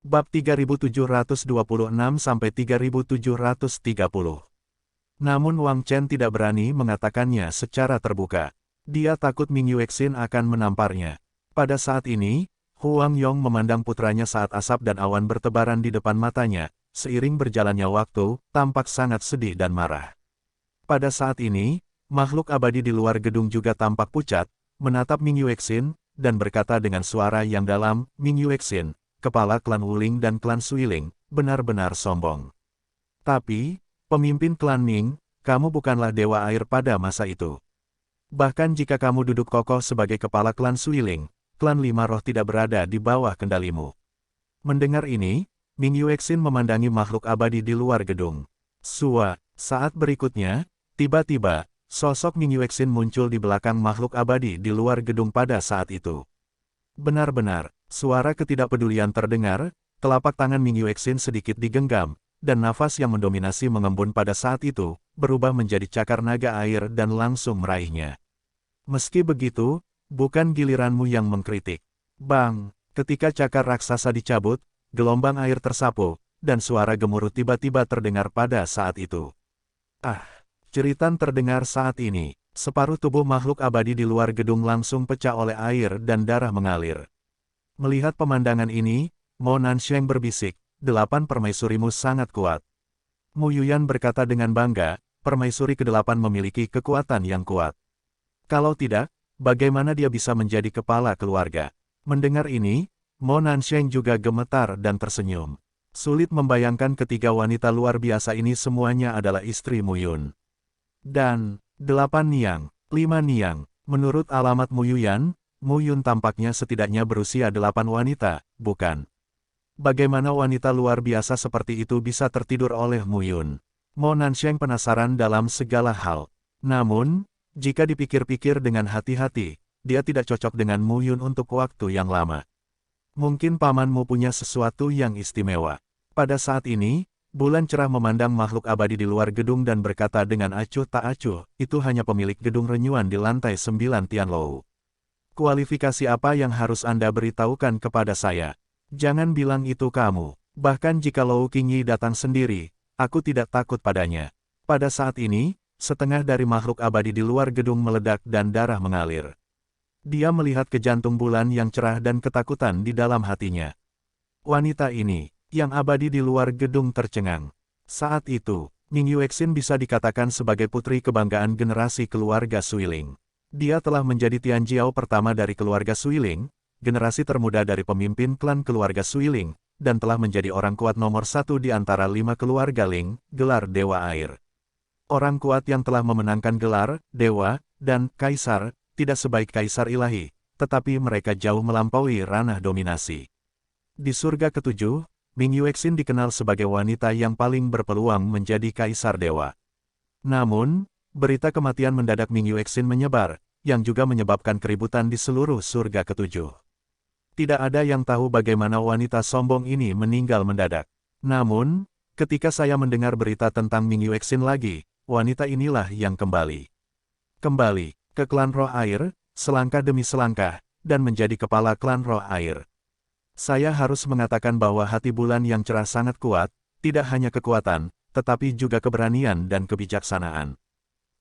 Bab 3726-3730. Namun Wang Chen tidak berani mengatakannya secara terbuka. Dia takut Ming Yuexin akan menamparnya. Pada saat ini, Huang Yong memandang putranya saat asap dan awan bertebaran di depan matanya. Seiring berjalannya waktu, tampak sangat sedih dan marah. Pada saat ini, makhluk abadi di luar gedung juga tampak pucat, menatap Ming Yuexin, dan berkata dengan suara yang dalam, "Ming Yuexin, kepala klan Wuling dan klan Suiling, benar-benar sombong. Tapi, pemimpin klan Ming, kamu bukanlah dewa air pada masa itu. Bahkan jika kamu duduk kokoh sebagai kepala klan Suiling, klan Lima Roh tidak berada di bawah kendalimu." Mendengar ini, Ming Yuexin memandangi makhluk abadi di luar gedung. Saat berikutnya, tiba-tiba, sosok Ming Yuexin muncul di belakang makhluk abadi di luar gedung pada saat itu. Benar-benar, suara ketidakpedulian terdengar, telapak tangan Ming Yuexin sedikit digenggam, dan nafas yang mendominasi mengembun pada saat itu, berubah menjadi cakar naga air dan langsung meraihnya. Meski begitu, bukan giliranmu yang mengkritik. Bang! Ketika cakar raksasa dicabut, gelombang air tersapu, dan suara gemuruh tiba-tiba terdengar pada saat itu. Jeritan terdengar saat ini. Separuh tubuh makhluk abadi di luar gedung langsung pecah oleh air dan darah mengalir. Melihat pemandangan ini, Mo Nansheng berbisik, 8 permaisurimu sangat kuat. Mu Yuyan berkata dengan bangga, permaisuri ke-8 memiliki kekuatan yang kuat. Kalau tidak, bagaimana dia bisa menjadi kepala keluarga? Mendengar ini, Mo Nansheng juga gemetar dan tersenyum. Sulit membayangkan ketiga wanita luar biasa ini semuanya adalah istri Mu Yun. Dan 8 Niang, 5 Niang, menurut alamat Mu Yuyan, Mu Yun tampaknya setidaknya berusia 8 wanita, bukan? Bagaimana wanita luar biasa seperti itu bisa tertidur oleh Mu Yun? Mo Nansheng penasaran dalam segala hal. Namun, jika dipikir-pikir dengan hati-hati, dia tidak cocok dengan Mu Yun untuk waktu yang lama. Mungkin pamanmu punya sesuatu yang istimewa. Pada saat ini, bulan cerah memandang makhluk abadi di luar gedung dan berkata dengan acuh tak acuh, itu hanya pemilik gedung renyuan di lantai 9 Tianlou. Kualifikasi apa yang harus Anda beritahukan kepada saya? Jangan bilang itu kamu. Bahkan jika Lou Qingyi datang sendiri, aku tidak takut padanya. Pada saat ini, setengah dari makhluk abadi di luar gedung meledak dan darah mengalir. Dia melihat ke jantung bulan yang cerah dan ketakutan di dalam hatinya. Wanita ini, yang abadi di luar gedung tercengang. Saat itu, Ming Yuexin bisa dikatakan sebagai putri kebanggaan generasi keluarga Suiling. Dia telah menjadi Tianjiao pertama dari keluarga Suiling, generasi termuda dari pemimpin klan keluarga Suiling, dan telah menjadi orang kuat nomor 1 di antara 5 keluarga Ling, gelar Dewa Air. Orang kuat yang telah memenangkan gelar, Dewa, dan Kaisar, tidak sebaik Kaisar Ilahi, tetapi mereka jauh melampaui ranah dominasi. Di surga ke-7, Ming Yuexin dikenal sebagai wanita yang paling berpeluang menjadi Kaisar Dewa. Namun, berita kematian mendadak Ming Yuexin menyebar, yang juga menyebabkan keributan di seluruh surga ke-7. Tidak ada yang tahu bagaimana wanita sombong ini meninggal mendadak. Namun, ketika saya mendengar berita tentang Ming Yuexin lagi, wanita inilah yang kembali ke klan Roh Air, selangkah demi selangkah, dan menjadi kepala klan Roh Air. Saya harus mengatakan bahwa hati bulan yang cerah sangat kuat, tidak hanya kekuatan, tetapi juga keberanian dan kebijaksanaan.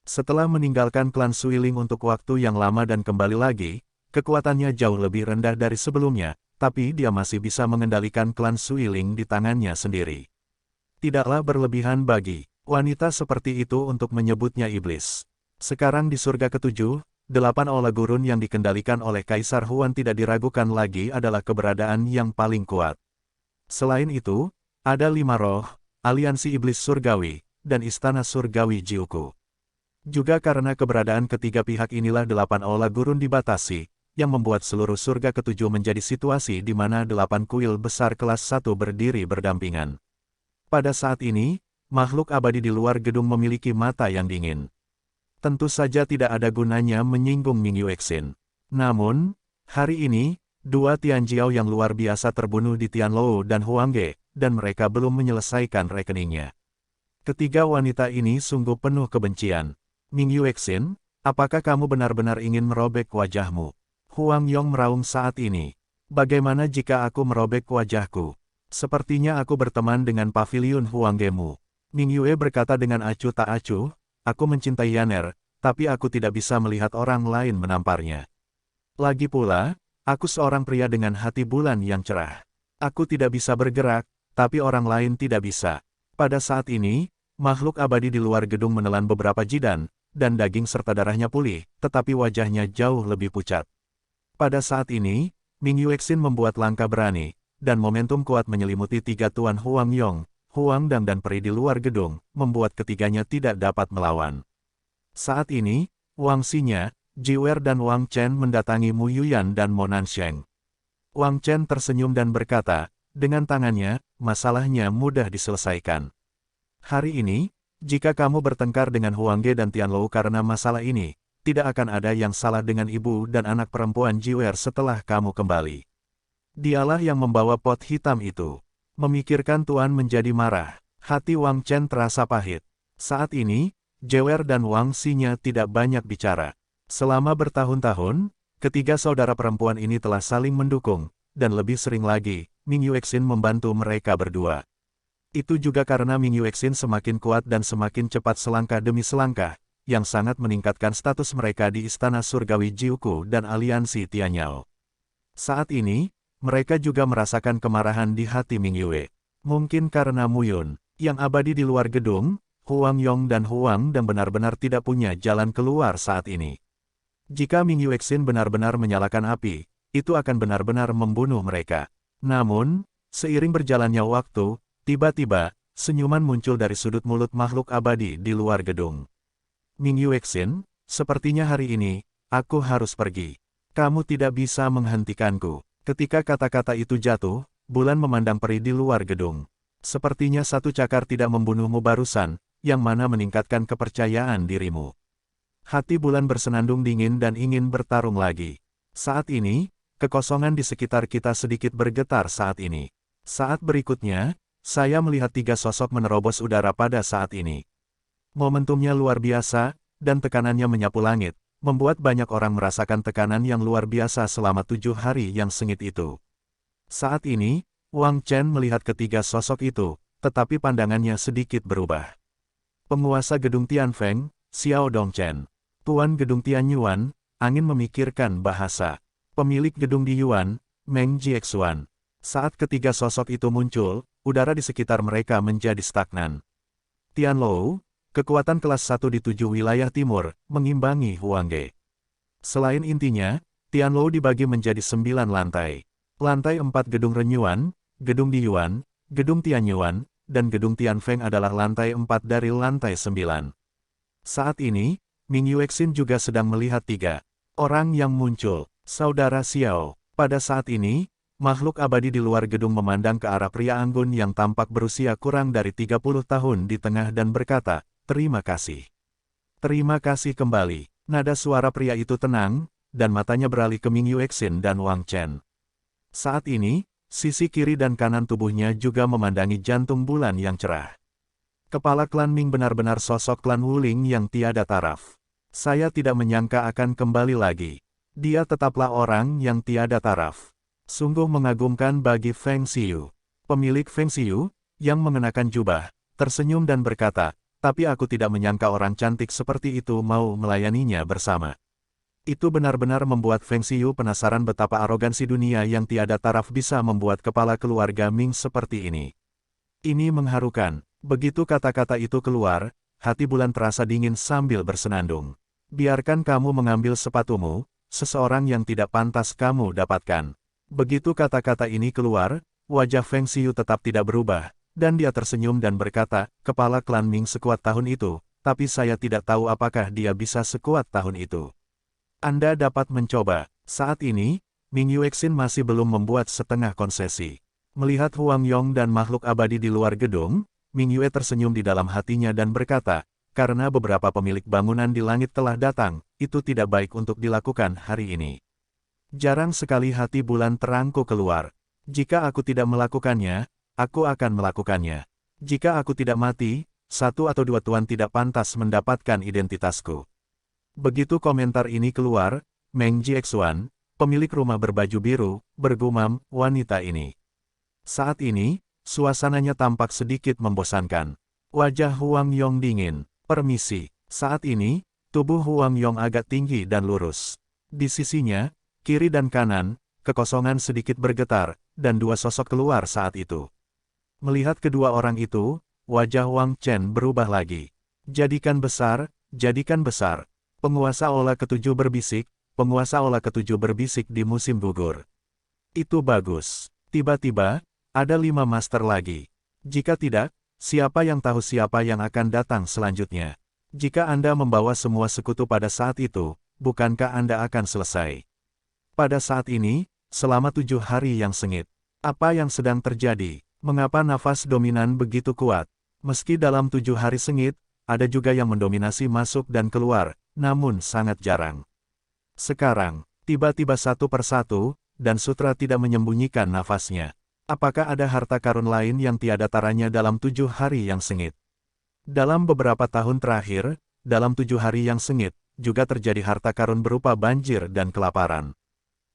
Setelah meninggalkan klan Suiling untuk waktu yang lama dan kembali lagi, kekuatannya jauh lebih rendah dari sebelumnya, tapi dia masih bisa mengendalikan klan Suiling di tangannya sendiri. Tidaklah berlebihan bagi wanita seperti itu untuk menyebutnya iblis. Sekarang di surga ke-7, 8 Aula Gurun yang dikendalikan oleh Kaisar Huan tidak diragukan lagi adalah keberadaan yang paling kuat. Selain itu, ada 5 roh, aliansi iblis surgawi, dan istana surgawi Jiuku. Juga karena keberadaan ketiga pihak inilah 8 Aula Gurun dibatasi, yang membuat seluruh surga ke-7 menjadi situasi di mana 8 kuil besar kelas 1 berdiri berdampingan. Pada saat ini, makhluk abadi di luar gedung memiliki mata yang dingin. Tentu saja tidak ada gunanya menyinggung Ming Yuexin. Namun, hari ini, 2 Tianjiao yang luar biasa terbunuh di Tianlou dan Huangge, dan mereka belum menyelesaikan rekeningnya. Ketiga wanita ini sungguh penuh kebencian. Ming Yuexin, apakah kamu benar-benar ingin merobek wajahmu? Huang Yong meraung saat ini. Bagaimana jika aku merobek wajahku? Sepertinya aku berteman dengan pavilion Huanggemu. Ming Yue berkata dengan acuh tak acuh, aku mencintai Yaner, tapi aku tidak bisa melihat orang lain menamparnya. Lagi pula, aku seorang pria dengan hati bulan yang cerah. Aku tidak bisa bergerak, tapi orang lain tidak bisa. Pada saat ini, makhluk abadi di luar gedung menelan beberapa jidan, dan daging serta darahnya pulih, tetapi wajahnya jauh lebih pucat. Pada saat ini, Ming Yuexin membuat langkah berani, dan momentum kuat menyelimuti tiga tuan Huang Yong, Huang Dang dan peri di luar gedung, membuat ketiganya tidak dapat melawan. Saat ini, Wang Xinya, Jiwer dan Wang Chen mendatangi Mu Yuyan dan Mo Nansheng. Wang Chen tersenyum dan berkata, dengan tangannya, masalahnya mudah diselesaikan. Hari ini, jika kamu bertengkar dengan Huang Ge dan Tianlou karena masalah ini, tidak akan ada yang salah dengan ibu dan anak perempuan Jiwer setelah kamu kembali. Dialah yang membawa pot hitam itu. Memikirkan Tuan menjadi marah. Hati Wang Chen terasa pahit. Saat ini, Jiwer dan Wang Xinya tidak banyak bicara. Selama bertahun-tahun, ketiga saudara perempuan ini telah saling mendukung, dan lebih sering lagi, Ming Yuexin membantu mereka berdua. Itu juga karena Ming Yuexin semakin kuat dan semakin cepat selangkah demi selangkah, yang sangat meningkatkan status mereka di Istana Surgawi Jiuku dan Aliansi Tianyao. Saat ini, mereka juga merasakan kemarahan di hati Ming Yue. Mungkin karena Muyun, yang abadi di luar gedung, Huang Yong dan Huang Dang benar-benar tidak punya jalan keluar saat ini. Jika Ming Yuexin benar-benar menyalakan api, itu akan benar-benar membunuh mereka. Namun, seiring berjalannya waktu, tiba-tiba, senyuman muncul dari sudut mulut makhluk abadi di luar gedung. Ming Yuexin, sepertinya hari ini, aku harus pergi. Kamu tidak bisa menghentikanku. Ketika kata-kata itu jatuh, bulan memandang peri di luar gedung. Sepertinya satu cakar tidak membunuhmu barusan, yang mana meningkatkan kepercayaan dirimu. Hati bulan bersenandung dingin dan ingin bertarung lagi. Saat ini, kekosongan di sekitar kita sedikit bergetar saat ini. Saat berikutnya, saya melihat tiga sosok menerobos udara pada saat ini. Momentumnya luar biasa, dan tekanannya menyapu langit, membuat banyak orang merasakan tekanan yang luar biasa selama 7 hari yang sengit itu. Saat ini, Wang Chen melihat ketiga sosok itu, tetapi pandangannya sedikit berubah. Penguasa gedung Tianfeng, Xiao Dongchen. Tuan gedung Tianyuan, angin memikirkan bahasa. Pemilik gedung di Yuan, Meng Jiexuan. Saat ketiga sosok itu muncul, udara di sekitar mereka menjadi stagnan. Tianlou, kekuatan kelas 1 di 7 wilayah timur, mengimbangi Huang Ge. Selain intinya, Tianlou dibagi menjadi 9 lantai. Lantai 4 gedung Renyuan, gedung di Yuan, gedung Tianyuan, dan gedung Tianfeng adalah lantai 4 dari lantai 9. Saat ini, Ming Yuexin juga sedang melihat tiga orang yang muncul. Saudara Xiao. Pada saat ini, makhluk abadi di luar gedung memandang ke arah pria anggun yang tampak berusia kurang dari 30 tahun di tengah dan berkata, terima kasih. Terima kasih kembali. Nada suara pria itu tenang, dan matanya beralih ke Ming Yuexin dan Wang Chen. Saat ini, sisi kiri dan kanan tubuhnya juga memandangi jantung bulan yang cerah. Kepala klan Ming benar-benar sosok klan Wuling yang tiada taraf. Saya tidak menyangka akan kembali lagi. Dia tetaplah orang yang tiada taraf. Sungguh mengagumkan bagi Feng Xiu. Pemilik Feng Xiu, yang mengenakan jubah, tersenyum dan berkata, tapi aku tidak menyangka orang cantik seperti itu mau melayaninya bersama. Itu benar-benar membuat Feng Xiu penasaran betapa arogansi dunia yang tiada taraf bisa membuat kepala keluarga Ming seperti ini. Ini mengharukan. Begitu kata-kata itu keluar, hati bulan terasa dingin sambil bersenandung. Biarkan kamu mengambil sepatumu, seseorang yang tidak pantas kamu dapatkan. Begitu kata-kata ini keluar, wajah Feng Xiu tetap tidak berubah, dan dia tersenyum dan berkata, kepala klan Ming sekuat tahun itu, tapi saya tidak tahu apakah dia bisa sekuat tahun itu. Anda dapat mencoba. Saat ini, Ming Yuexin masih belum membuat setengah konsesi. Melihat Huang Yong dan makhluk abadi di luar gedung, Ming Yue tersenyum di dalam hatinya dan berkata, karena beberapa pemilik bangunan di langit telah datang, itu tidak baik untuk dilakukan hari ini. Jarang sekali hati bulan terangku keluar. Jika aku tidak melakukannya, aku akan melakukannya. Jika aku tidak mati, satu atau dua tuan tidak pantas mendapatkan identitasku. Begitu komentar ini keluar, Meng Jiexuan, pemilik rumah berbaju biru, bergumam, wanita ini Saat ini, suasananya tampak sedikit membosankan. Wajah Huang Yong dingin. Permisi. Saat ini, tubuh Huang Yong agak tinggi dan lurus. Di sisinya, kiri dan kanan, kekosongan sedikit bergetar, dan dua sosok keluar saat itu. Melihat kedua orang itu, wajah Wang Chen berubah lagi. Jadikan besar, jadikan besar. Penguasa Aula ketujuh berbisik, penguasa Aula ketujuh berbisik di musim gugur. Itu bagus. Tiba-tiba, ada 5 master lagi. Jika tidak, siapa yang tahu siapa yang akan datang selanjutnya? Jika Anda membawa semua sekutu pada saat itu, bukankah Anda akan selesai? Pada saat ini, selama 7 hari yang sengit, apa yang sedang terjadi? Mengapa nafas dominan begitu kuat? Meski dalam 7 hari sengit, ada juga yang mendominasi masuk dan keluar, namun sangat jarang. Sekarang, tiba-tiba satu persatu, dan sutra tidak menyembunyikan nafasnya. Apakah ada harta karun lain yang tiada taranya dalam 7 hari yang sengit? Dalam beberapa tahun terakhir, dalam 7 hari yang sengit, juga terjadi harta karun berupa banjir dan kelaparan.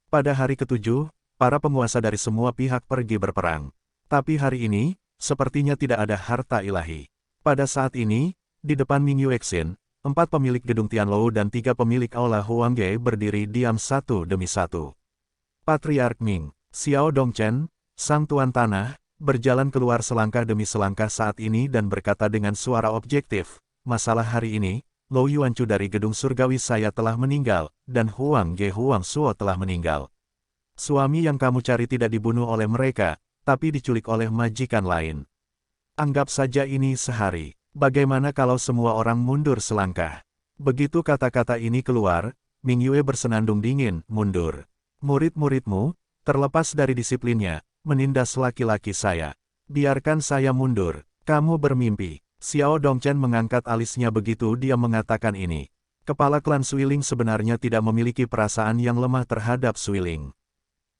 Pada hari ketujuh, para penguasa dari semua pihak pergi berperang. Tapi hari ini, sepertinya tidak ada harta ilahi. Pada saat ini, di depan Ming Yuexin, 4 pemilik gedung Tianlou dan 3 pemilik Aula Huangge berdiri diam satu demi satu. Patriark Ming, Xiao Dongchen, Sang Tuan Tanah, berjalan keluar selangkah demi selangkah saat ini dan berkata dengan suara objektif, masalah hari ini, Lou Yuanchu dari gedung surgawi saya telah meninggal, dan Huang Ge Huang Suo telah meninggal. Suami yang kamu cari tidak dibunuh oleh mereka, tapi diculik oleh majikan lain. Anggap saja ini sehari. Bagaimana kalau semua orang mundur selangkah? Begitu kata-kata ini keluar, Ming Yue bersenandung dingin, mundur. Murid-muridmu, terlepas dari disiplinnya, menindas laki-laki saya. Biarkan saya mundur. Kamu bermimpi. Xiao Dongchen mengangkat alisnya begitu dia mengatakan ini. Kepala klan Suiling sebenarnya tidak memiliki perasaan yang lemah terhadap Suiling.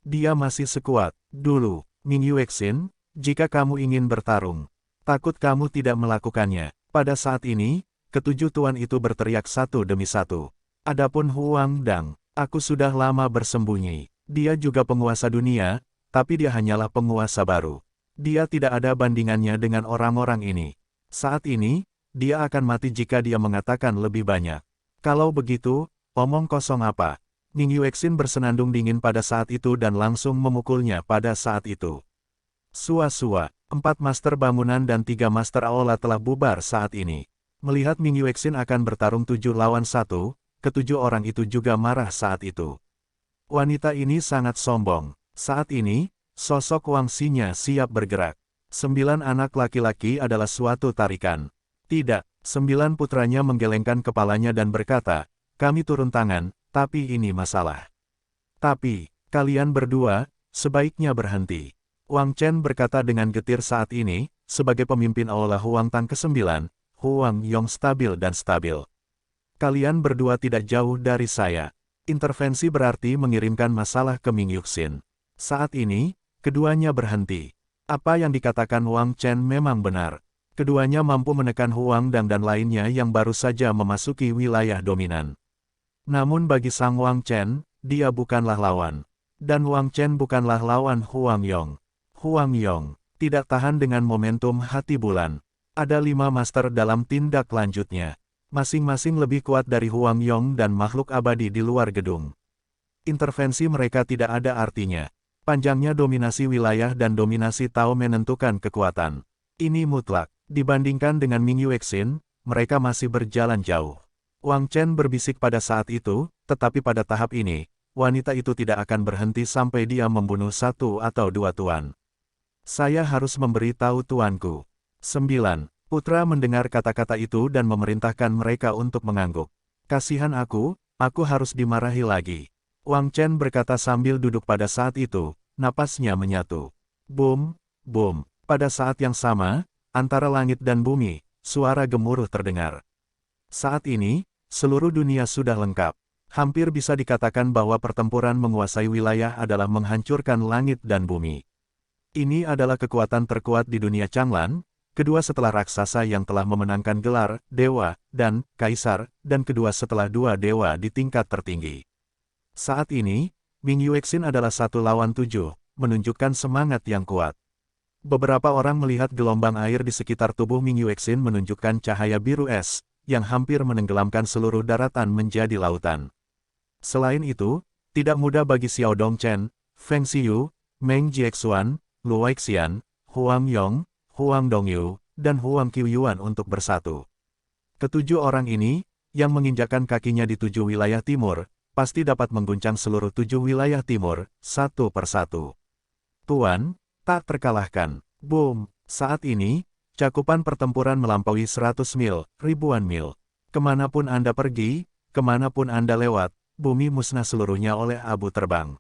Dia masih sekuat dulu. Ming Yuexin, jika kamu ingin bertarung, takut kamu tidak melakukannya. Pada saat ini, ketujuh tuan itu berteriak satu demi satu. Adapun Huang Dang, aku sudah lama bersembunyi. Dia juga penguasa dunia, tapi dia hanyalah penguasa baru. Dia tidak ada bandingannya dengan orang-orang ini. Saat ini, dia akan mati jika dia mengatakan lebih banyak. Kalau begitu, omong kosong apa? Ming Yuexin bersenandung dingin pada saat itu dan langsung memukulnya pada saat itu. Sua-sua, 4 master bangunan dan 3 master aula telah bubar saat ini. Melihat Ming Yuexin akan bertarung 7 lawan 1, ketujuh orang itu juga marah saat itu. Wanita ini sangat sombong. Saat ini, sosok Wang Xinya siap bergerak. 9 anak laki-laki adalah suatu tarikan. Tidak, 9 putranya menggelengkan kepalanya dan berkata, kami turun tangan, tapi ini masalah. Tapi, kalian berdua, sebaiknya berhenti. Wang Chen berkata dengan getir saat ini, sebagai pemimpin Aula Huang Tang ke-9, Huang Yong stabil dan stabil. Kalian berdua tidak jauh dari saya. Intervensi berarti mengirimkan masalah ke Ming Yuexin. Saat ini, keduanya berhenti. Apa yang dikatakan Wang Chen memang benar. Keduanya mampu menekan Huang Dang dan lainnya yang baru saja memasuki wilayah dominan. Namun bagi sang Wang Chen, dia bukanlah lawan. Dan Wang Chen bukanlah lawan Huang Yong. Huang Yong tidak tahan dengan momentum hati bulan. Ada 5 master dalam tindak lanjutnya. Masing-masing lebih kuat dari Huang Yong dan makhluk abadi di luar gedung. Intervensi mereka tidak ada artinya. Panjangnya dominasi wilayah dan dominasi Tao menentukan kekuatan. Ini mutlak. Dibandingkan dengan Ming Yuexin, mereka masih berjalan jauh. Wang Chen berbisik pada saat itu, tetapi pada tahap ini, wanita itu tidak akan berhenti sampai dia membunuh 1 atau 2 tuan. Saya harus memberi tahu tuanku. 9. Putra mendengar kata-kata itu dan memerintahkan mereka untuk mengangguk. Kasihan aku harus dimarahi lagi. Wang Chen berkata sambil duduk pada saat itu, napasnya menyatu. Boom, boom. Pada saat yang sama, antara langit dan bumi, suara gemuruh terdengar. Saat ini, seluruh dunia sudah lengkap. Hampir bisa dikatakan bahwa pertempuran menguasai wilayah adalah menghancurkan langit dan bumi. Ini adalah kekuatan terkuat di dunia Changlan, kedua setelah raksasa yang telah memenangkan gelar Dewa dan Kaisar, dan kedua setelah 2 dewa di tingkat tertinggi. Saat ini, Ming Yuexin adalah 1 lawan 7, menunjukkan semangat yang kuat. Beberapa orang melihat gelombang air di sekitar tubuh Ming Yuexin menunjukkan cahaya biru es, yang hampir menenggelamkan seluruh daratan menjadi lautan. Selain itu, tidak mudah bagi Xiao Dongchen, Feng Xiyu, Meng Jiexuan, Luo Xian, Huang Yong, Huang Dongyu, dan Huang Qiuyuan untuk bersatu. Ketujuh orang ini, yang menginjakkan kakinya di 7 wilayah timur, pasti dapat mengguncang seluruh 7 wilayah timur, satu persatu. Tuan, tak terkalahkan. Boom! Saat ini, cakupan pertempuran melampaui 100 mil, ribuan mil. Kemanapun Anda pergi, kemanapun Anda lewat, bumi musnah seluruhnya oleh abu terbang.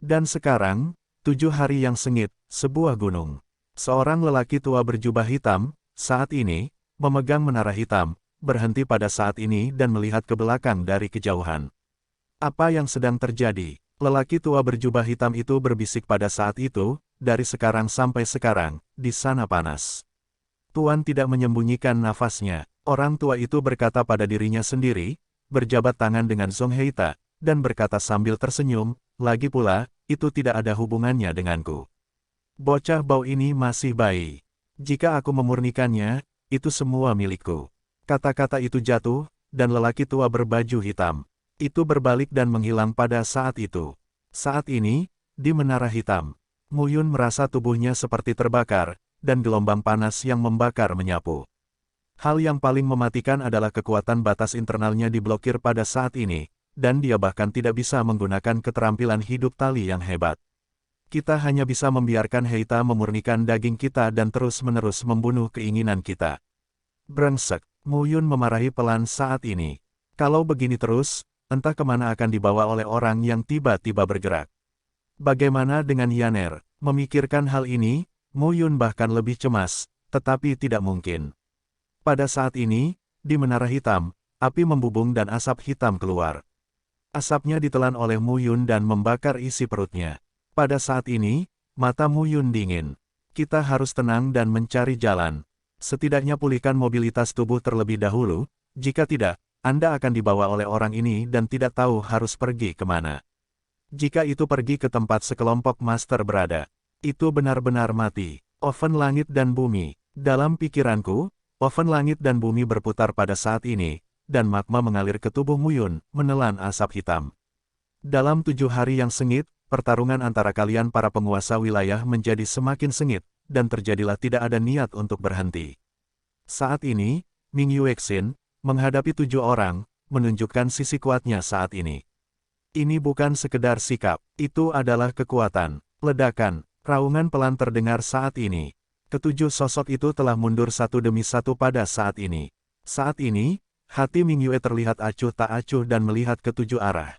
Dan sekarang, 7 hari yang sengit, sebuah gunung. Seorang lelaki tua berjubah hitam, saat ini, memegang menara hitam, berhenti pada saat ini dan melihat ke belakang dari kejauhan. Apa yang sedang terjadi? Lelaki tua berjubah hitam itu berbisik pada saat itu, dari sekarang sampai sekarang, di sana panas. Tuan tidak menyembunyikan nafasnya. Orang tua itu berkata pada dirinya sendiri, berjabat tangan dengan Zhong Heita, dan berkata sambil tersenyum, lagi pula, itu tidak ada hubungannya denganku. Bocah bau ini masih bayi. Jika aku memurnikannya, itu semua milikku. Kata-kata itu jatuh, dan lelaki tua berbaju hitam itu berbalik dan menghilang pada saat itu. Saat ini, di menara hitam, Mu Yun merasa tubuhnya seperti terbakar, dan gelombang panas yang membakar menyapu. Hal yang paling mematikan adalah kekuatan batas internalnya diblokir pada saat ini, dan dia bahkan tidak bisa menggunakan keterampilan hidup tali yang hebat. Kita hanya bisa membiarkan Heita memurnikan daging kita dan terus-menerus membunuh keinginan kita. Brengsek, Mu Yun memarahi pelan saat ini. Kalau begini terus, entah kemana akan dibawa oleh orang yang tiba-tiba bergerak. Bagaimana dengan Yaner? Memikirkan hal ini, Mu Yun bahkan lebih cemas, tetapi tidak mungkin. Pada saat ini, di menara hitam, api membubung dan asap hitam keluar. Asapnya ditelan oleh Mu Yun dan membakar isi perutnya. Pada saat ini, mata Mu Yun dingin. Kita harus tenang dan mencari jalan. Setidaknya pulihkan mobilitas tubuh terlebih dahulu, jika tidak, Anda akan dibawa oleh orang ini dan tidak tahu harus pergi kemana. Jika itu pergi ke tempat sekelompok master berada, itu benar-benar mati. Oven langit dan bumi. Dalam pikiranku, oven langit dan bumi berputar pada saat ini, dan magma mengalir ke tubuh Mu Yun, menelan asap hitam. Dalam 7 hari yang sengit, pertarungan antara kalian para penguasa wilayah menjadi semakin sengit, dan terjadilah tidak ada niat untuk berhenti. Saat ini, Ming Yuexin, menghadapi 7 orang, menunjukkan sisi kuatnya saat ini. Ini bukan sekedar sikap, itu adalah kekuatan. Ledakan, raungan pelan terdengar saat ini. Ketujuh sosok itu telah mundur satu demi satu pada saat ini. Saat ini, hati Ming Yue terlihat acuh tak acuh dan melihat ke 7 arah.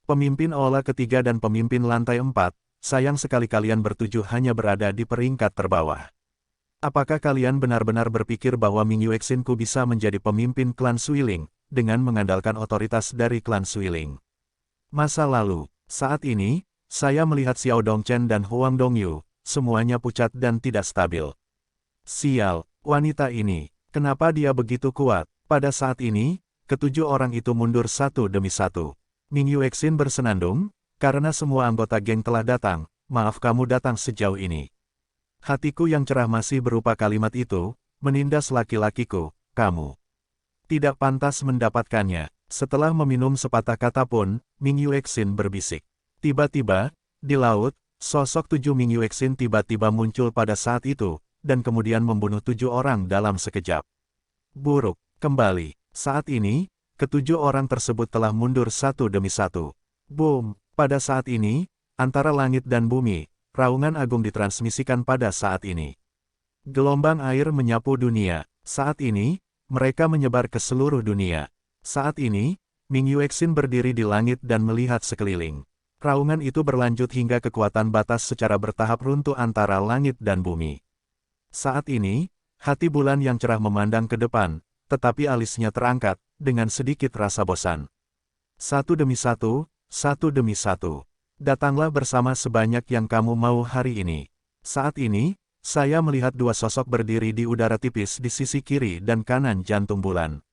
Pemimpin Aula ketiga dan pemimpin lantai 4, sayang sekali kalian bertujuh hanya berada di peringkat terbawah. Apakah kalian benar-benar berpikir bahwa Ming Yuexin ku bisa menjadi pemimpin klan Suiling, dengan mengandalkan otoritas dari klan Suiling? Masa lalu, saat ini, saya melihat Xiao Dongchen dan Huang Dongyu, semuanya pucat dan tidak stabil. Sial, wanita ini, kenapa dia begitu kuat? Pada saat ini, ketujuh orang itu mundur satu demi satu. Ming Yuexin bersenandung, karena semua anggota geng telah datang, maaf kamu datang sejauh ini. Hatiku yang cerah masih berupa kalimat itu, menindas laki-lakiku, kamu tidak pantas mendapatkannya. Setelah meminum sepatah kata pun, Ming Yuexin berbisik. Tiba-tiba, di laut, sosok 7 Ming Yuexin tiba-tiba muncul pada saat itu, dan kemudian membunuh 7 orang dalam sekejap. Buruk, kembali. Saat ini, ketujuh orang tersebut telah mundur satu demi satu. Boom, pada saat ini, antara langit dan bumi, raungan agung ditransmisikan pada saat ini. Gelombang air menyapu dunia. Saat ini, mereka menyebar ke seluruh dunia. Saat ini, Ming Yuexin berdiri di langit dan melihat sekeliling. Raungan itu berlanjut hingga kekuatan batas secara bertahap runtuh antara langit dan bumi. Saat ini, hati bulan yang cerah memandang ke depan, tetapi alisnya terangkat, dengan sedikit rasa bosan. Satu demi satu, satu demi satu. Datanglah bersama sebanyak yang kamu mau hari ini. Saat ini, saya melihat 2 sosok berdiri di udara tipis di sisi kiri dan kanan jantung bulan.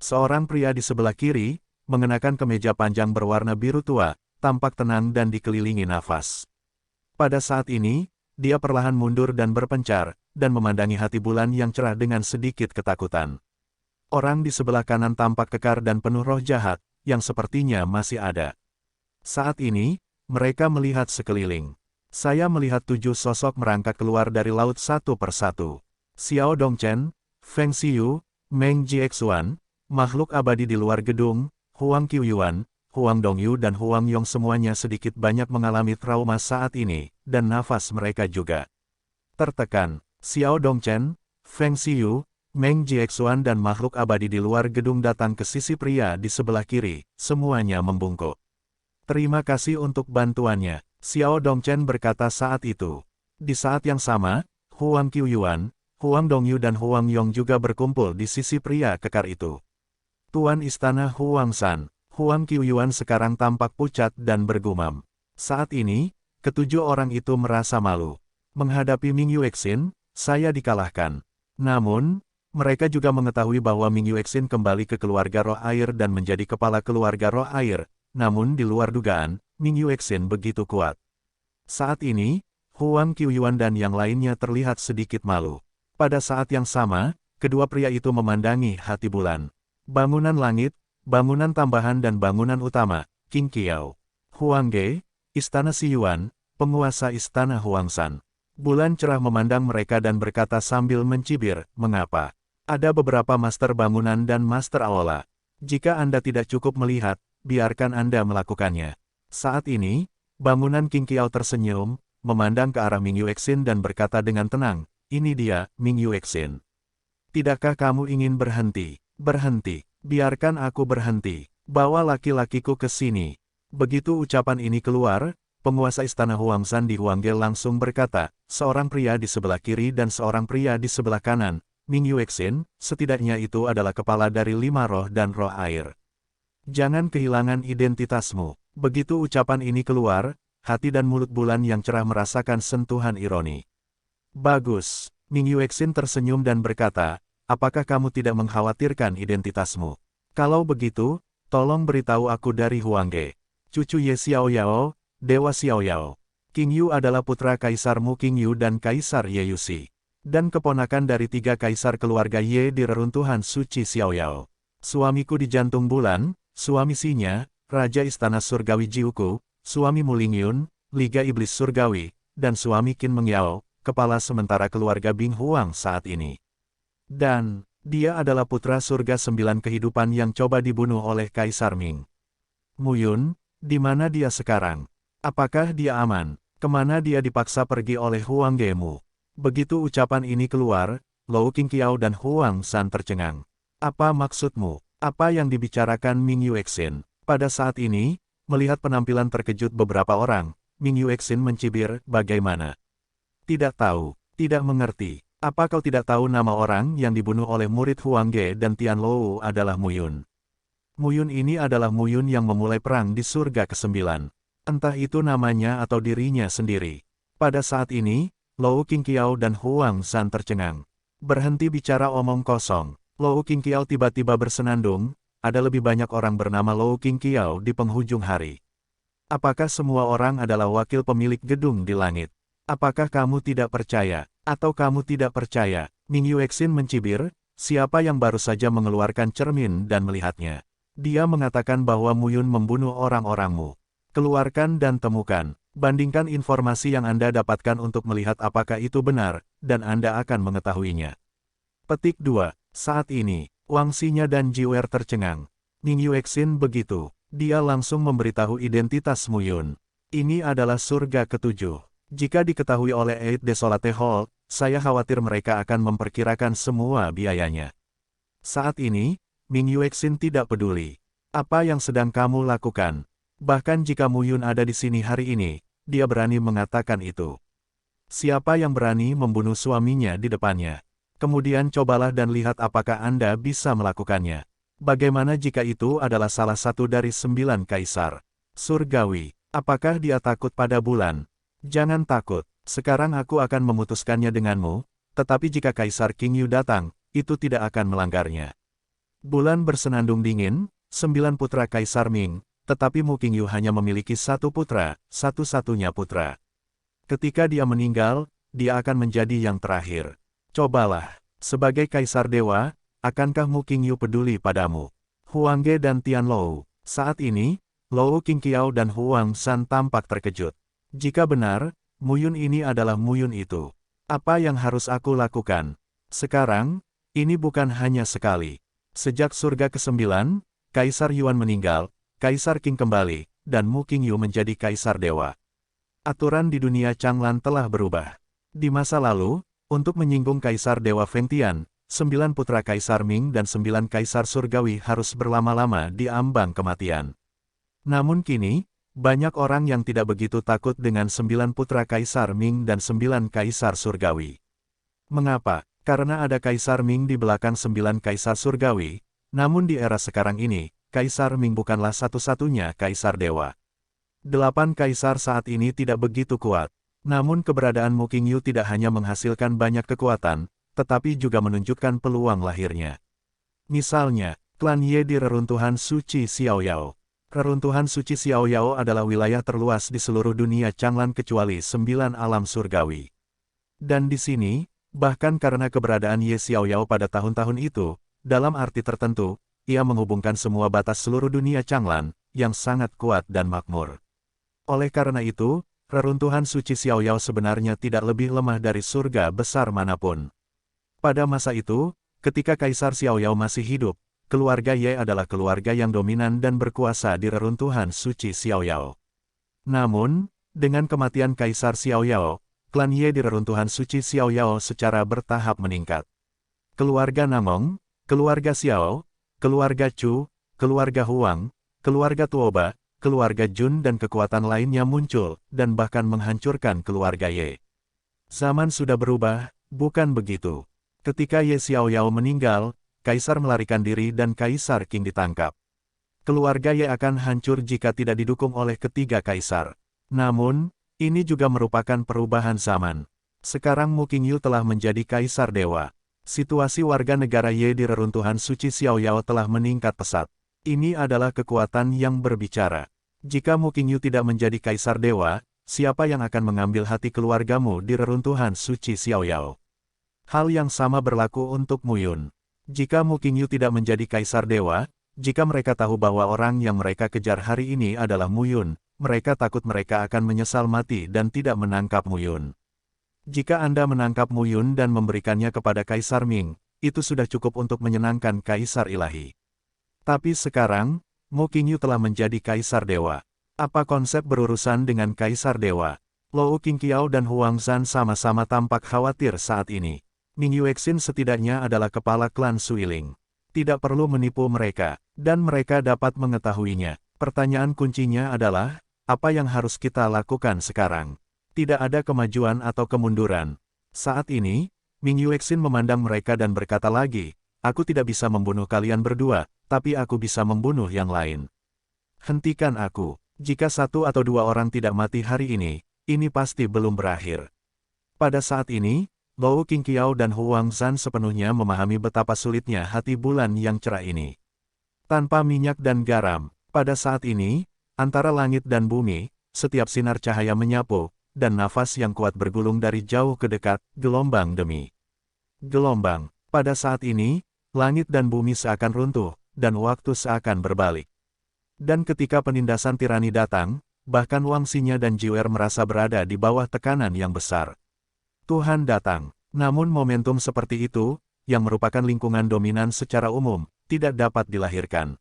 Seorang pria di sebelah kiri, mengenakan kemeja panjang berwarna biru tua, tampak tenang dan dikelilingi nafas. Pada saat ini, dia perlahan mundur dan berpencar, dan memandangi hati bulan yang cerah dengan sedikit ketakutan. Orang di sebelah kanan tampak kekar dan penuh roh jahat, yang sepertinya masih ada. Saat ini, mereka melihat sekeliling. Saya melihat 7 sosok merangkak keluar dari laut satu persatu. Xiao Dongchen, Feng Xiyu, Meng Jiexuan, makhluk abadi di luar gedung, Huang Qiuyuan, Huang Dongyu dan Huang Yong semuanya sedikit banyak mengalami trauma saat ini, dan nafas mereka juga tertekan. Xiao Dongchen, Feng Xiyu, Meng Jiexuan dan makhluk abadi di luar gedung datang ke sisi pria di sebelah kiri, semuanya membungkuk. Terima kasih untuk bantuannya, Xiao Dongchen berkata saat itu. Di saat yang sama, Huang Qiuyuan, Huang Dongyu dan Huang Yong juga berkumpul di sisi pria kekar itu. Tuan Istana Huang San, Huang Qiuyuan sekarang tampak pucat dan bergumam. Saat ini, ketujuh orang itu merasa malu. Menghadapi Ming Yuexin, saya dikalahkan. Namun, mereka juga mengetahui bahwa Ming Yuexin kembali ke keluarga roh air dan menjadi kepala keluarga roh air, namun di luar dugaan, Ming Yuexin begitu kuat. Saat ini, Huang Qiuyuan dan yang lainnya terlihat sedikit malu. Pada saat yang sama, kedua pria itu memandangi hati bulan. Bangunan langit, bangunan tambahan dan bangunan utama, Qing Qiao. Huang Ge, Istana Xiyuan, penguasa Istana Huang San. Bulan cerah memandang mereka dan berkata sambil mencibir, mengapa? Ada beberapa master bangunan dan master aula. Jika Anda tidak cukup melihat, biarkan Anda melakukannya. Saat ini, bangunan Qing Qiao tersenyum, memandang ke arah Ming Yuexin dan berkata dengan tenang, ini dia, Ming Yuexin. Tidakkah kamu ingin berhenti? Berhenti. Biarkan aku berhenti. Bawa laki-lakiku ke sini. Begitu ucapan ini keluar, penguasa Istana Huang San di Huangge langsung berkata, seorang pria di sebelah kiri dan seorang pria di sebelah kanan, Ming Yuexin, setidaknya itu adalah kepala dari 5 roh dan roh air. Jangan kehilangan identitasmu. Begitu ucapan ini keluar, hati dan mulut bulan yang cerah merasakan sentuhan ironi. Bagus, Ming Yuexin tersenyum dan berkata, apakah kamu tidak mengkhawatirkan identitasmu? Kalau begitu, tolong beritahu aku dari Huangge. Cucu Ye Xiaoyao, Dewa Xiaoyao. Qing Yu adalah putra Kaisar Mu Qing Yu dan Kaisar Ye Yuxi. Dan keponakan dari 3 kaisar keluarga Ye di reruntuhan suci Xiaoyao. Suamiku di jantung bulan, suami Sinya, Raja Istana Surgawi Jiuku, suami Mu Lingyun, Liga Iblis Surgawi, dan suami Qin Mengyao, kepala sementara keluarga Bing Huang saat ini. Dan, dia adalah putra surga 9 kehidupan yang coba dibunuh oleh Kaisar Ming. Mu Yun, di mana dia sekarang? Apakah dia aman? Kemana dia dipaksa pergi oleh Huang Gemu? Begitu ucapan ini keluar, Lou Qingqiao dan Huang San tercengang. Apa maksudmu? Apa yang dibicarakan Ming Yuexin? Pada saat ini, melihat penampilan terkejut beberapa orang, Ming Yuexin mencibir, bagaimana? Tidak tahu, tidak mengerti. Apa kau tidak tahu nama orang yang dibunuh oleh murid Huang Ge dan Tian Lou adalah Mu Yun? Mu Yun ini adalah Mu Yun yang memulai perang di surga ke-9. Entah itu namanya atau dirinya sendiri. Pada saat ini, Lou Qingqiao dan Huang San tercengang. Berhenti bicara omong kosong. Lou Qingqiao tiba-tiba bersenandung, ada lebih banyak orang bernama Lou Qingqiao di penghujung hari. Apakah semua orang adalah wakil pemilik gedung di langit? Apakah kamu tidak percaya? Atau kamu tidak percaya? Ming Yuexin mencibir, siapa yang baru saja mengeluarkan cermin dan melihatnya. Dia mengatakan bahwa Mu Yun membunuh orang-orangmu. Keluarkan dan temukan. Bandingkan informasi yang Anda dapatkan untuk melihat apakah itu benar, dan Anda akan mengetahuinya. Petik 2. Saat ini, Wang Xinya dan Jiwer tercengang. Ming Yuexin begitu. Dia langsung memberitahu identitas Mu Yun. Ini adalah surga ke-7. Jika diketahui oleh Eid Desolate Hall, saya khawatir mereka akan memperkirakan semua biayanya. Saat ini, Ming Yuexin tidak peduli. Apa yang sedang kamu lakukan? Bahkan jika Mu Yun ada di sini hari ini, dia berani mengatakan itu. Siapa yang berani membunuh suaminya di depannya? Kemudian cobalah dan lihat apakah Anda bisa melakukannya. Bagaimana jika itu adalah salah satu dari 9 kaisar surgawi? Apakah dia takut pada bulan? Jangan takut, sekarang aku akan memutuskannya denganmu, tetapi jika Kaisar Qing Yu datang, itu tidak akan melanggarnya. Bulan bersenandung dingin, 9 putra Kaisar Ming, tetapi Mu Qing Yu hanya memiliki 1 putra, satu-satunya putra. Ketika dia meninggal, dia akan menjadi yang terakhir. Cobalah, sebagai Kaisar Dewa, akankah Mu Qingyu peduli padamu? Huang Ge dan Tianlou. Saat ini, Lou Qingqiao dan Huang San tampak terkejut. Jika benar, Muyun ini adalah Muyun itu. Apa yang harus aku lakukan? Sekarang, ini bukan hanya sekali. Sejak surga ke-9, Kaisar Yuan meninggal, Kaisar Qing kembali, dan Mu Qingyu menjadi Kaisar Dewa. Aturan di dunia Changlan telah berubah. Di masa lalu, untuk menyinggung Kaisar Dewa Fengtian, 9 putra Kaisar Ming dan 9 Kaisar Surgawi harus berlama-lama di ambang kematian. Namun kini, banyak orang yang tidak begitu takut dengan 9 putra Kaisar Ming dan 9 Kaisar Surgawi. Mengapa? Karena ada Kaisar Ming di belakang 9 Kaisar Surgawi, namun di era sekarang ini, Kaisar Ming bukanlah satu-satunya Kaisar Dewa. 8 Kaisar saat ini tidak begitu kuat. Namun keberadaan Mu Qingyu tidak hanya menghasilkan banyak kekuatan, tetapi juga menunjukkan peluang lahirnya. Misalnya, klan Ye di reruntuhan suci Xiaoyao. Reruntuhan suci Xiaoyao adalah wilayah terluas di seluruh dunia Changlan kecuali 9 alam surgawi. Dan di sini, bahkan karena keberadaan Ye Xiaoyao pada tahun-tahun itu, dalam arti tertentu, ia menghubungkan semua batas seluruh dunia Changlan, yang sangat kuat dan makmur. Oleh karena itu, reruntuhan suci Xiaoyao sebenarnya tidak lebih lemah dari surga besar manapun. Pada masa itu, ketika Kaisar Xiaoyao masih hidup, keluarga Ye adalah keluarga yang dominan dan berkuasa di reruntuhan suci Xiaoyao. Namun, dengan kematian Kaisar Xiaoyao, klan Ye di reruntuhan suci Xiaoyao secara bertahap meningkat. Keluarga Namong, keluarga Xiao, keluarga Chu, keluarga Huang, keluarga Tuoba, keluarga Jun dan kekuatan lainnya muncul, dan bahkan menghancurkan keluarga Ye. Zaman sudah berubah, bukan begitu? Ketika Ye Xiaoyao meninggal, Kaisar melarikan diri dan Kaisar Qing ditangkap. Keluarga Ye akan hancur jika tidak didukung oleh ketiga Kaisar. Namun, ini juga merupakan perubahan zaman. Sekarang Mu Qingyu telah menjadi Kaisar Dewa. Situasi warga negara Ye di reruntuhan suci Xiaoyao telah meningkat pesat. Ini adalah kekuatan yang berbicara. Jika Mu Qingyu tidak menjadi Kaisar Dewa, siapa yang akan mengambil hati keluargamu di reruntuhan suci Xiaoyao? Hal yang sama berlaku untuk Muyun. Jika Mu Qingyu tidak menjadi Kaisar Dewa, jika mereka tahu bahwa orang yang mereka kejar hari ini adalah Muyun, mereka takut mereka akan menyesal mati dan tidak menangkap Muyun. Jika Anda menangkap Muyun dan memberikannya kepada Kaisar Ming, itu sudah cukup untuk menyenangkan Kaisar Ilahi. Tapi sekarang, Mu Qingyu telah menjadi Kaisar Dewa. Apa konsep berurusan dengan Kaisar Dewa? Lou Qingqiao dan Huang Zhan sama-sama tampak khawatir saat ini. Ming Yuexin setidaknya adalah kepala klan Suiling. Tidak perlu menipu mereka, dan mereka dapat mengetahuinya. Pertanyaan kuncinya adalah, apa yang harus kita lakukan sekarang? Tidak ada kemajuan atau kemunduran. Saat ini, Ming Yuexin memandang mereka dan berkata lagi, aku tidak bisa membunuh kalian berdua, tapi aku bisa membunuh yang lain. Hentikan aku. Jika 1 atau 2 orang tidak mati hari ini pasti belum berakhir. Pada saat ini, Lou Qingqiao dan Huang Zhan sepenuhnya memahami betapa sulitnya hati bulan yang cerah ini. Tanpa minyak dan garam, pada saat ini, antara langit dan bumi, setiap sinar cahaya menyapu, dan nafas yang kuat bergulung dari jauh ke dekat, gelombang demi gelombang. Pada saat ini, langit dan bumi seakan runtuh, dan waktu seakan berbalik. Dan ketika penindasan tirani datang, bahkan Wang Xinya dan Jiwer merasa berada di bawah tekanan yang besar. Tuhan datang. Namun momentum seperti itu, yang merupakan lingkungan dominan secara umum, tidak dapat dilahirkan.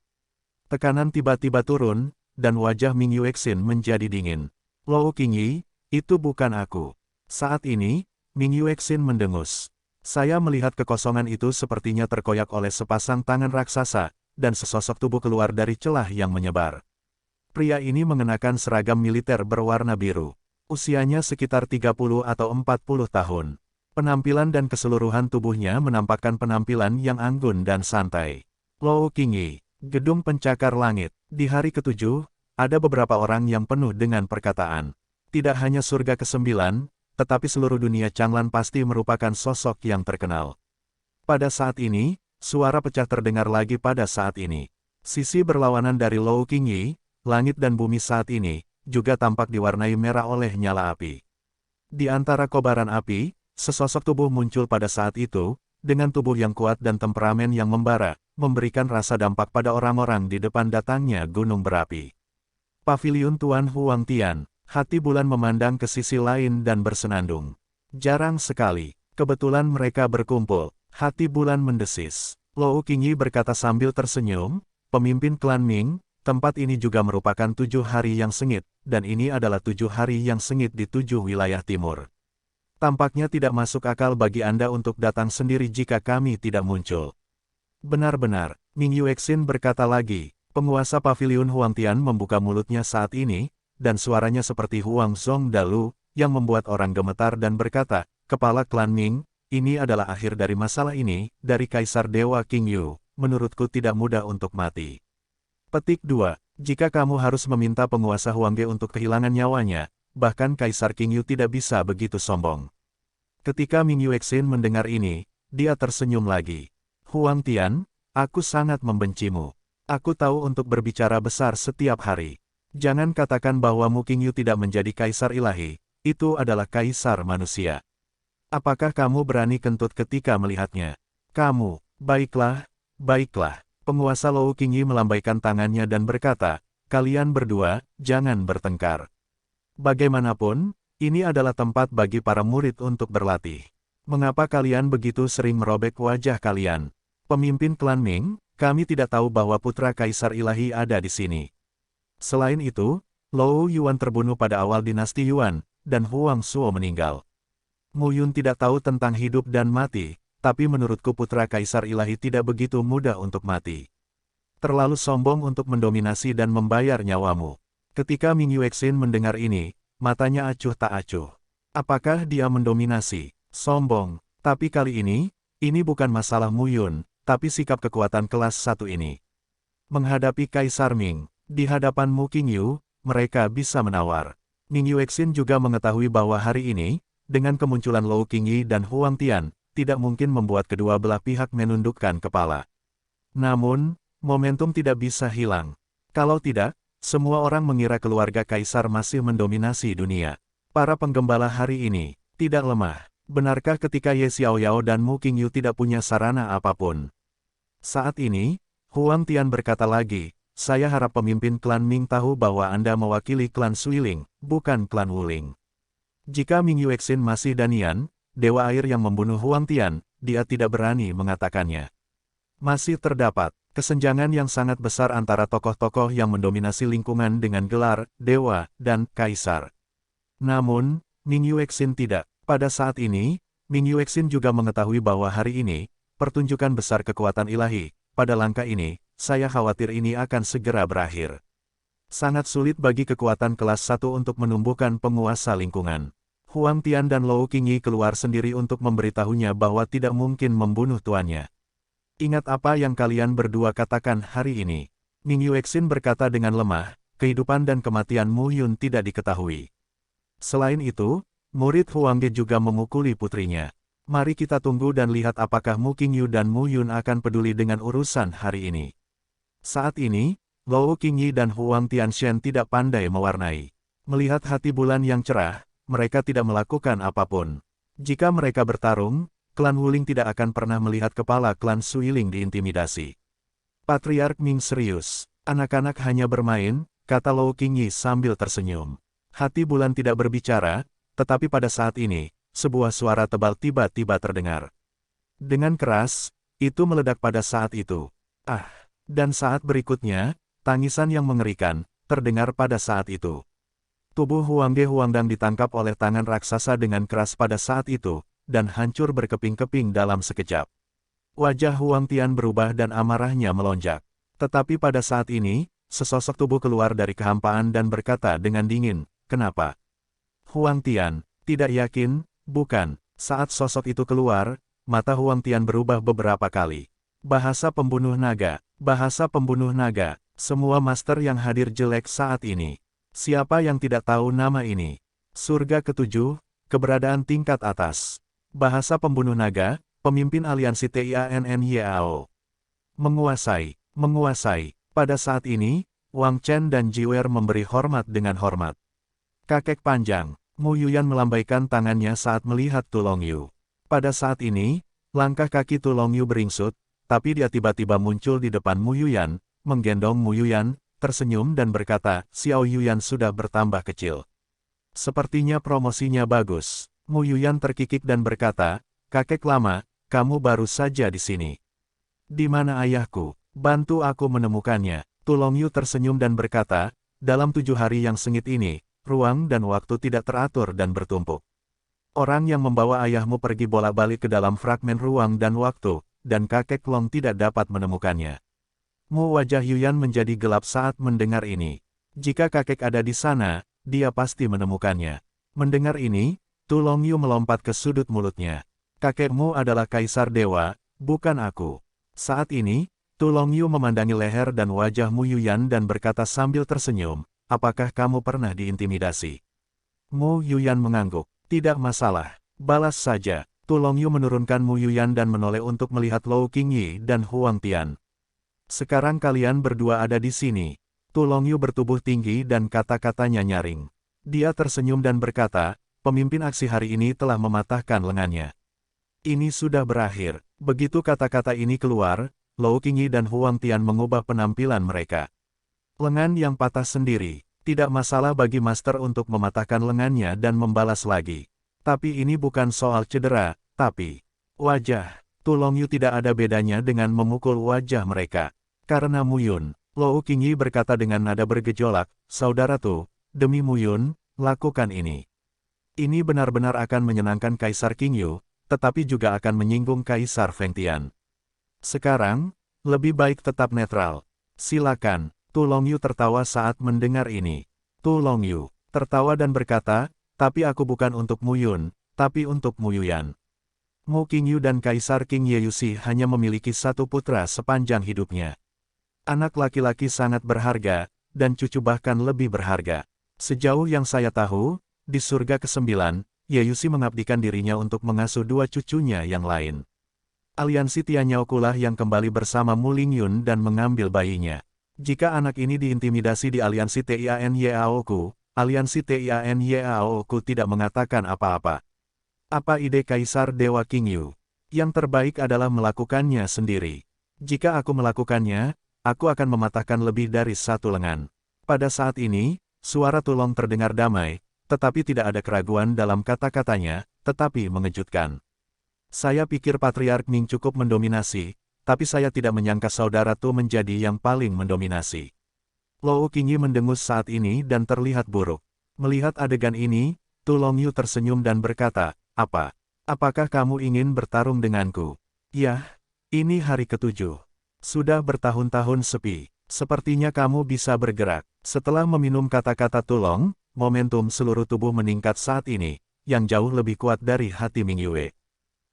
Tekanan tiba-tiba turun, dan wajah Ming Yuexin menjadi dingin. Lou Qingyi, itu bukan aku. Saat ini, Ming Yuexin mendengus. Saya melihat kekosongan itu sepertinya terkoyak oleh sepasang tangan raksasa, dan sesosok tubuh keluar dari celah yang menyebar. Pria ini mengenakan seragam militer berwarna biru. Usianya sekitar 30 atau 40 tahun. Penampilan dan keseluruhan tubuhnya menampakkan penampilan yang anggun dan santai. Lou Qingyi, gedung pencakar langit. Di hari ke-7, ada beberapa orang yang penuh dengan perkataan. Tidak hanya surga ke-9, tetapi seluruh dunia Changlan pasti merupakan sosok yang terkenal. Pada saat ini, suara pecah terdengar lagi pada saat ini. Sisi berlawanan dari Lou Qingyi, langit dan bumi saat ini, juga tampak diwarnai merah oleh nyala api. Di antara kobaran api, sesosok tubuh muncul pada saat itu, dengan tubuh yang kuat dan temperamen yang membara, memberikan rasa dampak pada orang-orang di depan datangnya gunung berapi. Paviliun Tuan Huang Tian, hati bulan memandang ke sisi lain dan bersenandung. Jarang sekali, kebetulan mereka berkumpul, hati bulan mendesis. Lou Qingyi berkata sambil tersenyum, pemimpin klan Ming, tempat ini juga merupakan 7 hari yang sengit, dan ini adalah 7 hari yang sengit di 7 wilayah timur. Tampaknya tidak masuk akal bagi Anda untuk datang sendiri jika kami tidak muncul. Benar-benar, Ming Yuexin berkata lagi, penguasa paviliun Huangtian membuka mulutnya saat ini, dan suaranya seperti Huang Zhongdalu, yang membuat orang gemetar dan berkata, kepala klan Ming, ini adalah akhir dari masalah ini, dari Kaisar Dewa King Yu, menurutku tidak mudah untuk mati. Petik 2. Jika kamu harus meminta penguasa Huangge untuk kehilangan nyawanya, bahkan Kaisar King Yu tidak bisa begitu sombong. Ketika Ming Yuexin mendengar ini, dia tersenyum lagi. Huang Tian, aku sangat membencimu. Aku tahu untuk berbicara besar setiap hari. Jangan katakan bahwa Mu King Yu tidak menjadi kaisar ilahi, itu adalah kaisar manusia. Apakah kamu berani kentut ketika melihatnya? Kamu, baiklah, baiklah. Penguasa Lou Qingyi melambaikan tangannya dan berkata, kalian berdua, jangan bertengkar. Bagaimanapun, ini adalah tempat bagi para murid untuk berlatih. Mengapa kalian begitu sering merobek wajah kalian? Pemimpin klan Ming, kami tidak tahu bahwa putra kaisar ilahi ada di sini. Selain itu, Lou Yuan terbunuh pada awal dinasti Yuan, dan Huang Suo meninggal. Mu Yun tidak tahu tentang hidup dan mati, tapi menurutku putra kaisar ilahi tidak begitu mudah untuk mati. Terlalu sombong untuk mendominasi dan membayar nyawamu. Ketika Ming Yuexin mendengar ini, matanya acuh tak acuh. Apakah dia mendominasi? Sombong. Tapi kali ini bukan masalah Mu Yun, tapi sikap kekuatan kelas 1 ini. Menghadapi Kaisar Ming, di hadapan Mu King Yu, mereka bisa menawar. Ming Yuexin juga mengetahui bahwa hari ini, dengan kemunculan Lou Qingyi dan Huang Tian, tidak mungkin membuat kedua belah pihak menundukkan kepala. Namun, momentum tidak bisa hilang. Kalau tidak, semua orang mengira keluarga kaisar masih mendominasi dunia. Para penggembala hari ini, tidak lemah. Benarkah ketika Ye Xiaoyao dan Mu King Yu tidak punya sarana apapun? Saat ini, Huang Tian berkata lagi, saya harap pemimpin klan Ming tahu bahwa Anda mewakili klan Suiling, bukan klan Wuling. Jika Ming Yuexin masih Danian, dewa air yang membunuh Huang Tian, dia tidak berani mengatakannya. Masih terdapat kesenjangan yang sangat besar antara tokoh-tokoh yang mendominasi lingkungan dengan gelar, dewa, dan kaisar. Namun, Ming Yuexin tidak. Pada saat ini, Ming Yuexin juga mengetahui bahwa hari ini, pertunjukan besar kekuatan ilahi, pada langkah ini, saya khawatir ini akan segera berakhir. Sangat sulit bagi kekuatan kelas 1 untuk menumbuhkan penguasa lingkungan. Huang Tian dan Lou Qingyi keluar sendiri untuk memberitahunya bahwa tidak mungkin membunuh tuannya. Ingat apa yang kalian berdua katakan hari ini. Ming Yuexin berkata dengan lemah, kehidupan dan kematian Mu Yun tidak diketahui. Selain itu, murid Huangge juga memukuli putrinya. Mari kita tunggu dan lihat apakah Mu King Yu dan Mu Yun akan peduli dengan urusan hari ini. Saat ini, Lou Qingyi dan Huang Tianshen tidak pandai mewarnai. Melihat hati bulan yang cerah, mereka tidak melakukan apapun. Jika mereka bertarung, klan Wuling tidak akan pernah melihat kepala klan Suiling diintimidasi. Patriark Ming serius. Anak-anak hanya bermain, kata Lou Qingyi sambil tersenyum. Hati bulan tidak berbicara, tetapi pada saat ini, sebuah suara tebal tiba-tiba terdengar. Dengan keras, itu meledak pada saat itu. Dan saat berikutnya, tangisan yang mengerikan, terdengar pada saat itu. Tubuh Huangge Huangdang ditangkap oleh tangan raksasa dengan keras pada saat itu, dan hancur berkeping-keping dalam sekejap. Wajah Huang Tian berubah dan amarahnya melonjak. Tetapi pada saat ini, sesosok tubuh keluar dari kehampaan dan berkata dengan dingin, kenapa? Huang Tian, tidak yakin, bukan. Saat sosok itu keluar, mata Huang Tian berubah beberapa kali. Bahasa pembunuh naga, semua master yang hadir jelek saat ini. Siapa yang tidak tahu nama ini? Surga ketujuh, keberadaan tingkat atas. Bahasa pembunuh naga, pemimpin aliansi Tianyao. Menguasai. Pada saat ini, Wang Chen dan Jiwer memberi hormat dengan hormat. Kakek panjang, Mu Yuyan melambaikan tangannya saat melihat Tu Longyu. Pada saat ini, langkah kaki Tu Longyu beringsut, tapi dia tiba-tiba muncul di depan Mu Yuyan, menggendong Mu Yuyan, tersenyum dan berkata, Xiao Yuyan sudah bertambah kecil. Sepertinya promosinya bagus. Mu Yuyan terkikik dan berkata, kakek lama, kamu baru saja di sini. Di mana ayahku? Bantu aku menemukannya. Tu Longyu tersenyum dan berkata, dalam 7 hari yang sengit ini, ruang dan waktu tidak teratur dan bertumpuk. Orang yang membawa ayahmu pergi bolak-balik ke dalam fragmen ruang dan waktu, dan kakek Long tidak dapat menemukannya. Mu wajah Yuyan menjadi gelap saat mendengar ini. Jika kakek ada di sana, dia pasti menemukannya. Mendengar ini, Tu Longyu melompat ke sudut mulutnya. Kakekmu adalah Kaisar Dewa, bukan aku. Saat ini, Tu Longyu memandangi leher dan wajah Mu Yuyan dan berkata sambil tersenyum, apakah kamu pernah diintimidasi? Mu Yuyan mengangguk. Tidak masalah. Balas saja. Tu Longyu menurunkan Mu Yuyan dan menoleh untuk melihat Lou Qingyi dan Huang Tian. Sekarang kalian berdua ada di sini. Tu Longyu bertubuh tinggi dan kata-katanya nyaring. Dia tersenyum dan berkata, pemimpin aksi hari ini telah mematahkan lengannya. Ini sudah berakhir. Begitu kata-kata ini keluar, Lou Qingyi dan Huang Tian mengubah penampilan mereka. Lengan yang patah sendiri. Tidak masalah bagi master untuk mematahkan lengannya dan membalas lagi. Tapi ini bukan soal cedera, tapi wajah. Tu Longyu tidak ada bedanya dengan memukul wajah mereka. Karena Mu Yun, Lou Qingyi berkata dengan nada bergejolak, saudara Tu, demi Mu Yun, lakukan ini. Ini benar-benar akan menyenangkan Kaisar Qingyu, tetapi juga akan menyinggung Kaisar Feng Tian. Sekarang, lebih baik tetap netral. Silakan. Tu Longyu tertawa saat mendengar ini. Tu Longyu tertawa dan berkata, tapi aku bukan untuk Mu Yun, tapi untuk Mu Yuyan. Mu Qingyu dan Kaisar Qing Yeyusi hanya memiliki satu putra sepanjang hidupnya. Anak laki-laki sangat berharga, dan cucu bahkan lebih berharga. Sejauh yang saya tahu, di surga ke-9, Yeyusi mengabdikan dirinya untuk mengasuh 2 cucunya yang lain. Aliansi Tianyaokulah yang kembali bersama Mu Lingyun dan mengambil bayinya. Jika anak ini diintimidasi di aliansi Tianyaoku, aliansi Tianyaoku tidak mengatakan apa-apa. Apa ide Kaisar Dewa Qingyu? Yang terbaik adalah melakukannya sendiri. Jika aku melakukannya, aku akan mematahkan lebih dari 1 lengan. Pada saat ini, suara Tu Long terdengar damai, tetapi tidak ada keraguan dalam kata-katanya, tetapi mengejutkan. Saya pikir Patriark Ming cukup mendominasi, tapi saya tidak menyangka saudara Tu menjadi yang paling mendominasi. Lou Qingyi mendengus saat ini dan terlihat buruk. Melihat adegan ini, Tu Longyu tersenyum dan berkata, apa? Apakah kamu ingin bertarung denganku? Yah, ini hari ke-7. Sudah bertahun-tahun sepi. Sepertinya kamu bisa bergerak. Setelah meminum kata-kata Tu Long, momentum seluruh tubuh meningkat saat ini, yang jauh lebih kuat dari hati Ming Yue.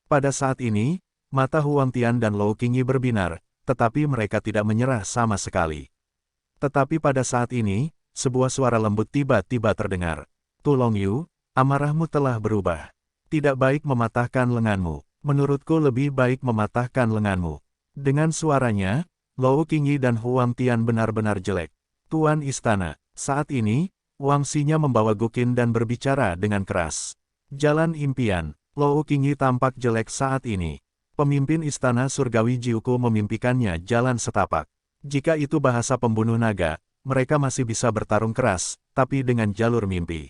Pada saat ini, mata Huang Tian dan Lou Qingyi berbinar, tetapi mereka tidak menyerah sama sekali. Tetapi pada saat ini, sebuah suara lembut tiba-tiba terdengar. Tu Longyu, amarahmu telah berubah. Tidak baik mematahkan lenganmu. Menurutku lebih baik mematahkan lenganmu. Dengan suaranya, Lou Qingyi dan Huang Tian benar-benar jelek. Tuan Istana, saat ini, Wang Xinya membawa Guqin dan berbicara dengan keras. Jalan impian, Lou Qingyi tampak jelek saat ini. Pemimpin Istana Surgawi Jiuku memimpikannya jalan setapak. Jika itu bahasa pembunuh naga, mereka masih bisa bertarung keras, tapi dengan jalur mimpi.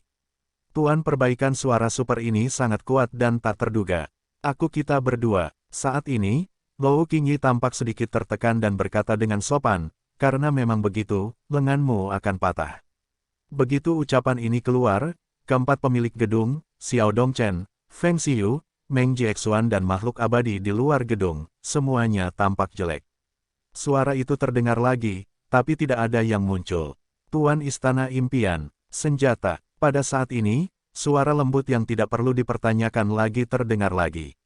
Tuan perbaikan suara super ini sangat kuat dan tak terduga. Kita berdua. Saat ini, Lou Qingyi tampak sedikit tertekan dan berkata dengan sopan, karena memang begitu, lenganmu akan patah. Begitu ucapan ini keluar, keempat pemilik gedung, Xiao Dongchen, Feng Xiyu, Meng Jiexuan dan makhluk abadi di luar gedung, semuanya tampak jelek. Suara itu terdengar lagi, tapi tidak ada yang muncul. Tuan Istana Impian, senjata. Pada saat ini, suara lembut yang tidak perlu dipertanyakan lagi terdengar lagi.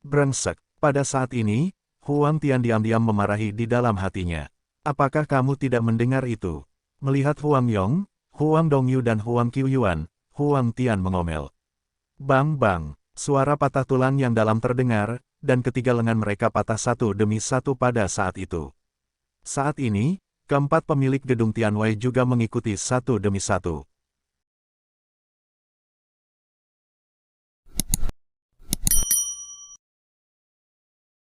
Brengsek. Pada saat ini, Huang Tian diam-diam memarahi di dalam hatinya. Apakah kamu tidak mendengar itu? Melihat Huang Yong, Huang Dongyu dan Huang Qiuyuan, Huang Tian mengomel. Bang-bang. Suara patah tulang yang dalam terdengar, dan ketiga lengan mereka patah satu demi satu pada saat itu. Saat ini, keempat pemilik gedung Tianwei juga mengikuti satu demi satu.